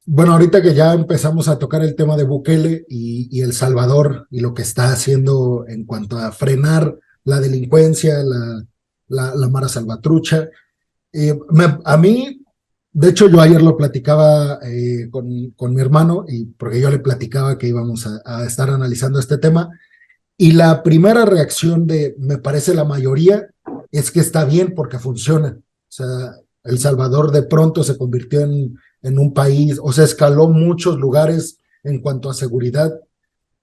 Bueno, ahorita que ya empezamos a tocar el tema de Bukele y El Salvador y lo que está haciendo en cuanto a frenar la delincuencia, la Mara Salvatrucha, a mí, de hecho, yo ayer lo platicaba con mi hermano, y porque yo le platicaba que íbamos a estar analizando este tema, y la primera reacción de, me parece la mayoría, es que está bien porque funciona. O sea, El Salvador de pronto se convirtió en un país, o sea, escaló muchos lugares en cuanto a seguridad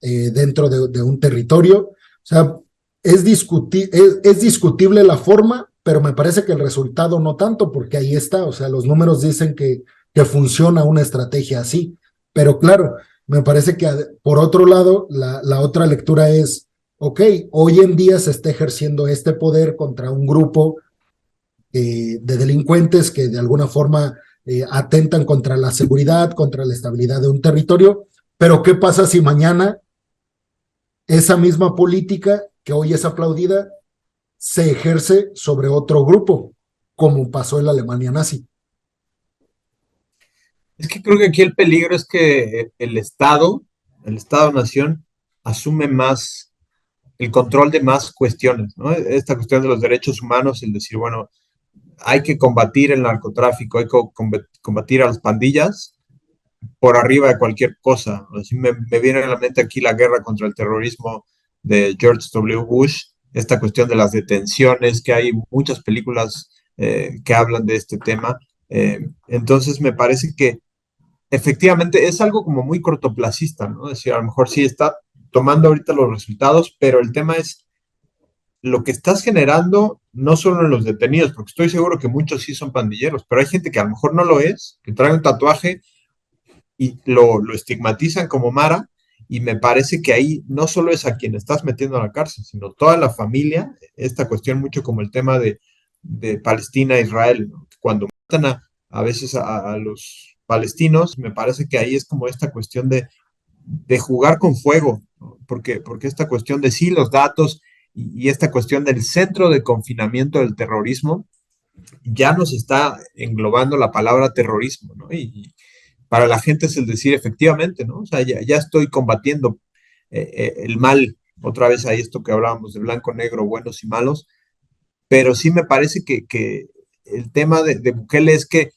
dentro de un territorio. O sea, es discutible la forma, pero me parece que el resultado no tanto, porque ahí está. O sea, los números dicen que funciona una estrategia así. Pero claro, me parece que por otro lado, la otra lectura es, ok, hoy en día se está ejerciendo este poder contra un grupo de delincuentes que de alguna forma atentan contra la seguridad, contra la estabilidad de un territorio, pero ¿qué pasa si mañana esa misma política que hoy es aplaudida se ejerce sobre otro grupo, como pasó en la Alemania nazi? Es que creo que aquí el peligro es que el Estado-nación, asume más el control de más cuestiones, ¿no? Esta cuestión de los derechos humanos, el decir, bueno, hay que combatir el narcotráfico, hay que combatir a las pandillas por arriba de cualquier cosa. Así me viene a la mente aquí la guerra contra el terrorismo de George W. Bush, esta cuestión de las detenciones, que hay muchas películas que hablan de este tema. Entonces me parece que efectivamente es algo como muy cortoplacista, ¿no? Es decir, a lo mejor sí está tomando ahorita los resultados, pero el tema es lo que estás generando, no solo en los detenidos, porque estoy seguro que muchos sí son pandilleros, pero hay gente que a lo mejor no lo es, que trae un tatuaje y lo estigmatizan como Mara, y me parece que ahí no solo es a quien estás metiendo a la cárcel, sino toda la familia, esta cuestión mucho como el tema de Palestina, Israel, ¿no? Cuando matan a veces a los palestinos, me parece que ahí es como esta cuestión de jugar con fuego, ¿no? Porque esta cuestión de sí, los datos y esta cuestión del centro de confinamiento del terrorismo, ya nos está englobando la palabra terrorismo, ¿no? Y para la gente es el decir efectivamente, ¿no? O sea, ya estoy combatiendo el mal, otra vez ahí esto que hablábamos de blanco, negro, buenos y malos, pero sí me parece que el tema de Bukele es que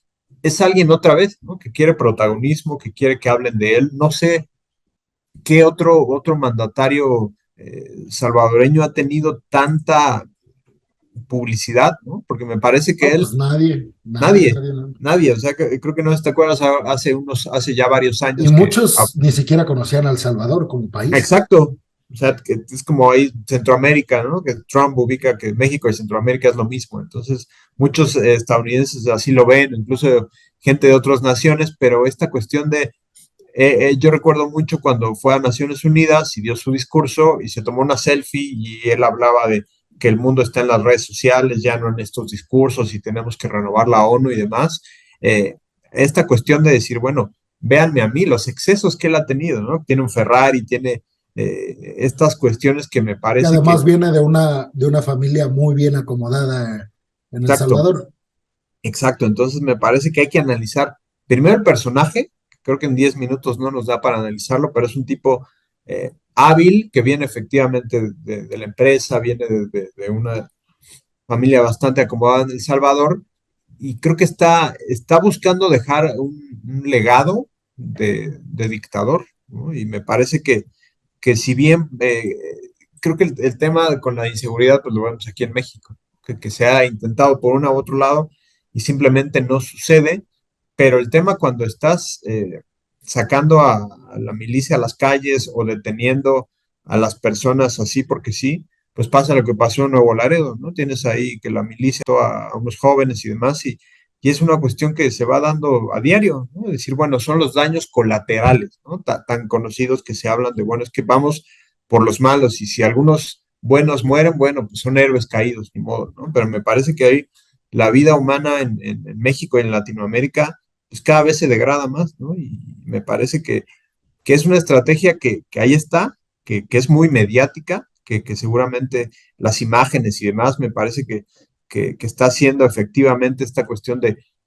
es alguien otra vez, ¿no? Que quiere protagonismo, que quiere que hablen de él. No sé qué otro mandatario salvadoreño ha tenido tanta publicidad, ¿no? Porque me parece que No, él, pues nadie, nadie, nadie, nadie, nadie. nadie, o sea, creo que no te acuerdas hace ya varios Y años que, muchos ni siquiera conocían a El Salvador como país. exacto, o sea, que es como ahí Centroamérica, ¿no? Que Trump ubica que México y Centroamérica es lo mismo, entonces muchos estadounidenses así lo ven, incluso gente de otras naciones, pero esta cuestión yo recuerdo mucho cuando fue a Naciones Unidas y dio su discurso y se tomó una selfie y él hablaba de que el mundo está en las redes sociales, ya no en estos discursos y tenemos que renovar la ONU y demás. Eh, esta cuestión de decir, bueno, véanme a mí, los excesos que él ha tenido, ¿no? Tiene un Ferrari, tiene estas cuestiones que me Y parece que, además viene de una familia muy bien acomodada en El exacto, Salvador. exacto, entonces me parece que hay que analizar primero el personaje, creo que en 10 minutos no nos da para analizarlo, pero es un tipo hábil que viene efectivamente de la empresa, viene de una familia bastante acomodada en El Salvador y creo que está buscando dejar un legado de dictador, ¿no? Y me parece que si bien creo que el tema con la inseguridad, pues lo vemos aquí en México, que se ha intentado por uno u otro lado y simplemente no sucede, pero el tema cuando estás sacando a la milicia a las calles o deteniendo a las personas así porque sí, pues pasa lo que pasó en Nuevo Laredo, ¿no? Tienes ahí que la milicia a unos jóvenes y demás, y es una cuestión que se va dando a diario, ¿no? Es decir, bueno, son los daños colaterales, ¿no? Tan conocidos que se hablan de, bueno, es que vamos por los malos, y si algunos buenos mueren, bueno, pues son héroes caídos, ni modo, ¿no? Pero me parece que ahí la vida humana en México y en Latinoamérica, pues cada vez se degrada más, ¿no? Y me parece que es una estrategia que ahí está, que es muy mediática, que seguramente las imágenes y demás me parece que está haciendo efectivamente esta cuestión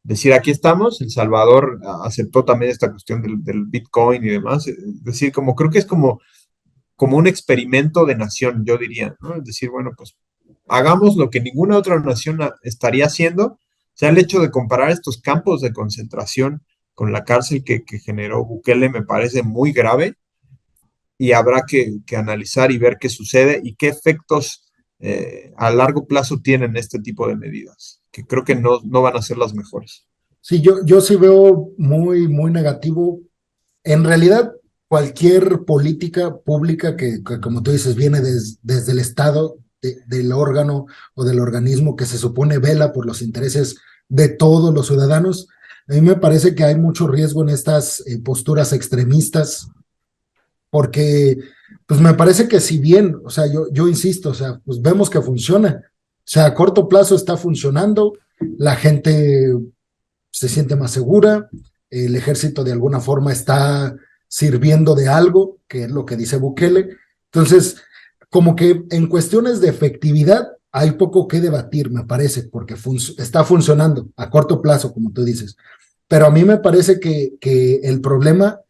decir, aquí estamos, El Salvador aceptó también esta cuestión del Bitcoin y demás, es decir, como creo que es como un experimento de nación, yo diría, ¿no? Es decir, bueno, pues hagamos lo que ninguna otra nación estaría haciendo. O sea, el hecho de comparar estos campos de concentración con la cárcel que generó Bukele me parece muy grave y habrá que analizar y ver qué sucede y qué efectos a largo plazo tienen este tipo de medidas, que creo que no van a ser las mejores. Sí, yo sí veo muy, muy negativo. En realidad, cualquier política pública que, como tú dices, viene desde el Estado, del órgano o del organismo que se supone vela por los intereses de todos los ciudadanos, a mí me parece que hay mucho riesgo en estas posturas extremistas, porque pues me parece que si bien, o sea, yo insisto, o sea, pues vemos que funciona, o sea, a corto plazo está funcionando, la gente se siente más segura, el ejército de alguna forma está sirviendo de algo, que es lo que dice Bukele. Entonces, como que en cuestiones de efectividad hay poco que debatir, me parece, porque está funcionando a corto plazo, como tú dices. Pero a mí me parece que el problema,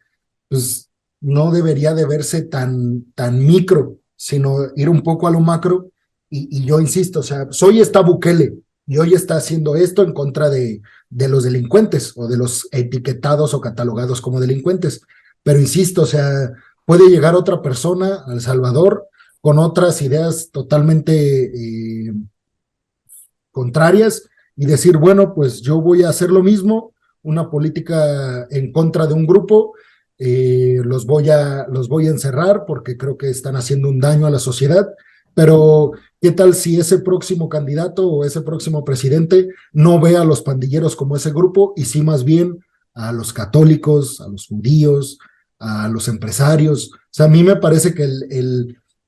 pues, no debería de verse tan micro, sino ir un poco a lo macro. Y yo insisto, o sea, hoy está Bukele y hoy está haciendo esto en contra de los delincuentes o de los etiquetados o catalogados como delincuentes. Pero insisto, o sea, puede llegar otra persona a El Salvador con otras ideas totalmente contrarias y decir, bueno, pues yo voy a hacer lo mismo, una política en contra de un grupo, los voy a encerrar porque creo que están haciendo un daño a la sociedad, pero ¿qué tal si ese próximo candidato o ese próximo presidente no ve a los pandilleros como ese grupo y sí más bien a los católicos, a los judíos, a los empresarios? O sea, a mí me parece que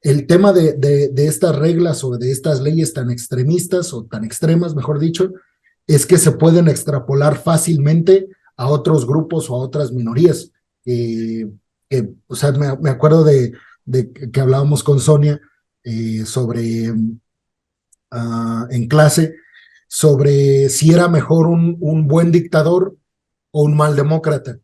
el tema de estas reglas o de estas leyes tan extremistas o tan extremas, mejor dicho, es que se pueden extrapolar fácilmente a otros grupos o a otras minorías. O sea, me acuerdo de que hablábamos con Sonia sobre, en clase, sobre si era mejor un buen dictador o un mal demócrata.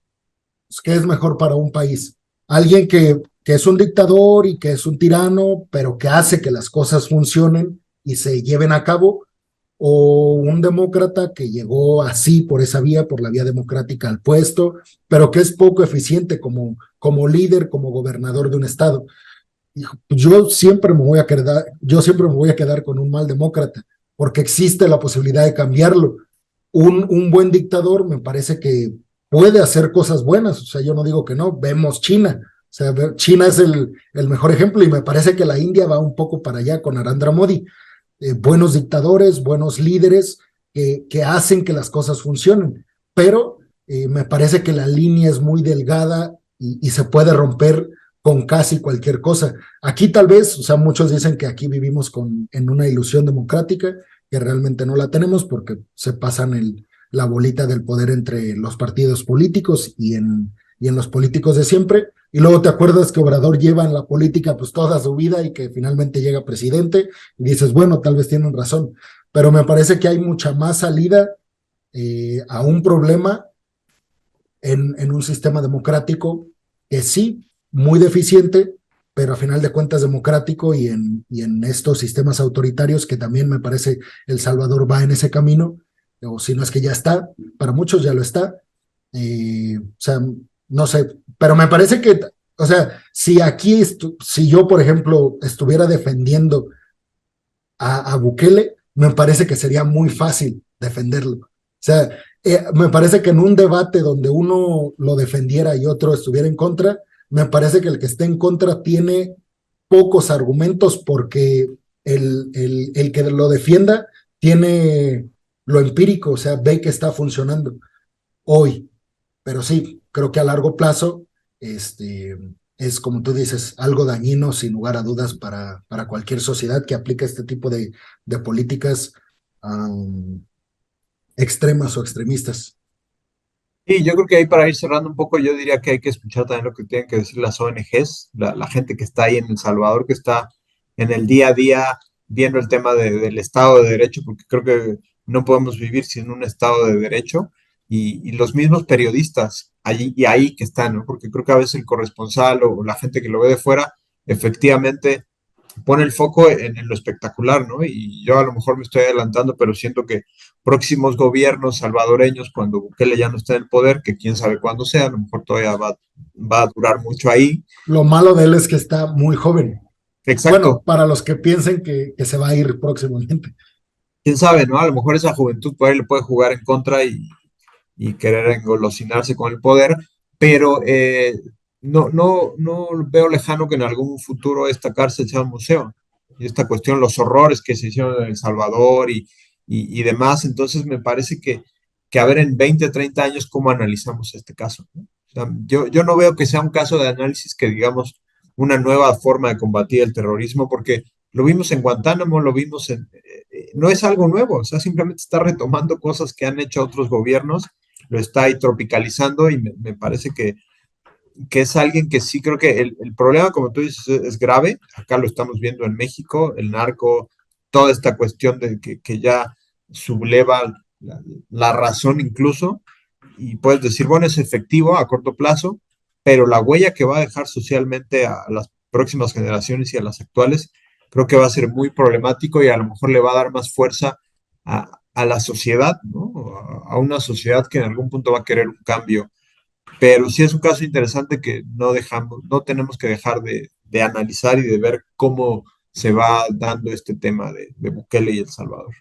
Pues, ¿qué es mejor para un país? Alguien que es un dictador y que es un tirano, pero que hace que las cosas funcionen y se lleven a cabo, o un demócrata que llegó así por esa vía, por la vía democrática al puesto, pero que es poco eficiente como líder, como gobernador de un estado. Yo siempre me voy a quedar con un mal demócrata, porque existe la posibilidad de cambiarlo. Un buen dictador me parece que puede hacer cosas buenas, o sea, yo no digo que no, vemos China, o sea, China es el mejor ejemplo y me parece que la India va un poco para allá con Narendra Modi. Buenos dictadores, buenos líderes que hacen que las cosas funcionen, pero me parece que la línea es muy delgada y se puede romper con casi cualquier cosa. Aquí tal vez, o sea, muchos dicen que aquí vivimos en una ilusión democrática, que realmente no la tenemos porque se pasan la bolita del poder entre los partidos políticos y en los políticos de siempre. Y luego te acuerdas que Obrador lleva en la política pues toda su vida y que finalmente llega presidente y dices, bueno, tal vez tienen razón, pero me parece que hay mucha más salida a un problema en un sistema democrático que sí, muy deficiente, pero a final de cuentas democrático y en estos sistemas autoritarios que también me parece El Salvador va en ese camino, o si no es que ya está, para muchos ya lo está. O sea, no sé, pero me parece que, o sea, si yo, por ejemplo, estuviera defendiendo a Bukele, me parece que sería muy fácil defenderlo. O sea, me parece que en un debate donde uno lo defendiera y otro estuviera en contra, me parece que el que esté en contra tiene pocos argumentos porque el que lo defienda tiene lo empírico, o sea, ve que está funcionando hoy. Pero sí, creo que a largo plazo este, es, como tú dices, algo dañino, sin lugar a dudas, para cualquier sociedad que aplique este tipo de políticas um, extremas o extremistas. Y yo creo que ahí para ir cerrando un poco, yo diría que hay que escuchar también lo que tienen que decir las ONGs, la gente que está ahí en El Salvador, que está en el día a día viendo el tema del Estado de Derecho, porque creo que no podemos vivir sin un Estado de Derecho. y los mismos periodistas allí y ahí que están, ¿no? Porque creo que a veces el corresponsal o la gente que lo ve de fuera, efectivamente pone el foco en lo espectacular, ¿no? Y yo a lo mejor me estoy adelantando, pero siento que próximos gobiernos salvadoreños, cuando Bukele ya no esté en el poder, que quién sabe cuándo sea, a lo mejor todavía va a durar mucho ahí. Lo malo de él es que está muy joven. Bueno, Exacto, para los que piensen que se va a ir próximamente. quién sabe, ¿no? A lo mejor esa juventud por ahí le puede jugar en contra y querer engolosinarse con el poder, pero no veo lejano que en algún futuro esta cárcel sea un museo. Y esta cuestión, los horrores que se hicieron en El Salvador y demás, entonces me parece que a ver en 20 30 años cómo analizamos este caso, ¿no? O sea, yo no veo que sea un caso de análisis que digamos una nueva forma de combatir el terrorismo, porque lo vimos en Guantánamo, lo vimos no es algo nuevo, o sea, simplemente está retomando cosas que han hecho otros gobiernos, lo está ahí tropicalizando y me parece que es alguien que sí creo que el problema, como tú dices, es grave. Acá lo estamos viendo en México, el narco, toda esta cuestión de que ya subleva la razón incluso, y puedes decir, bueno, es efectivo a corto plazo, pero la huella que va a dejar socialmente a las próximas generaciones y a las actuales, creo que va a ser muy problemático y a lo mejor le va a dar más fuerza a la sociedad, ¿no? A una sociedad que en algún punto va a querer un cambio, pero sí es un caso interesante que no tenemos que dejar de analizar y de ver cómo se va dando este tema de Bukele y El Salvador.